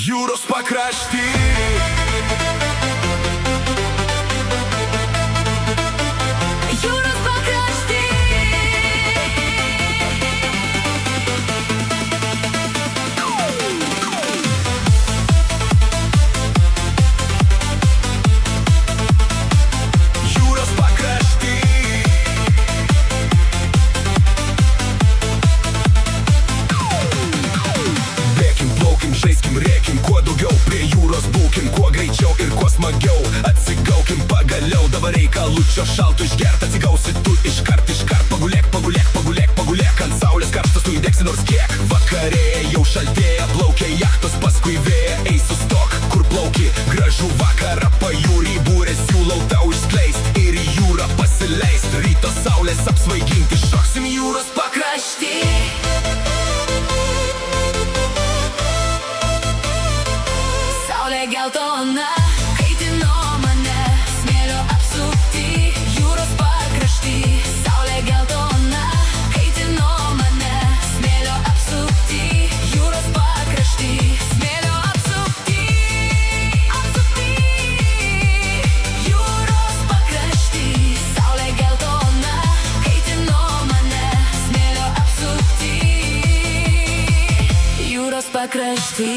Jūros pakrašty. Jūros pakrašty. Jūros pakrašty. Bėkim, plaukim, žaiskim, rėkim, kuo daugiau prie jūros būkim, kuo greičiau ir kuo smagiau. Atsigaukim pagaliau, dabar reikalučio šaltų išgert, atsigausi tu iškart, pagulėk, pagulėk, pagulėk, pagulėk, ant saulės karštas tu įdegsi nors kiek. Vakarėja jau šaltėja, plaukia jachtos, paskui vėja, eis sustok, kur plauki, gražų vakarą pajūrį, būrė siūlau tau išskleist ir į jūrą pasileist, ryto saulės apsvaiginti, šoksim jūros pakrašty. Saulė geltona kaitino mane, smėlio apsupty, jūros pakrašty. Saulė geltona kaitino mane, smėlio apsupty, jūros pakrašty. Smėlio apsupty, jūros pakrašty. Saulė geltona kaitino mane, smėlio apsupty, jūros pakrašty.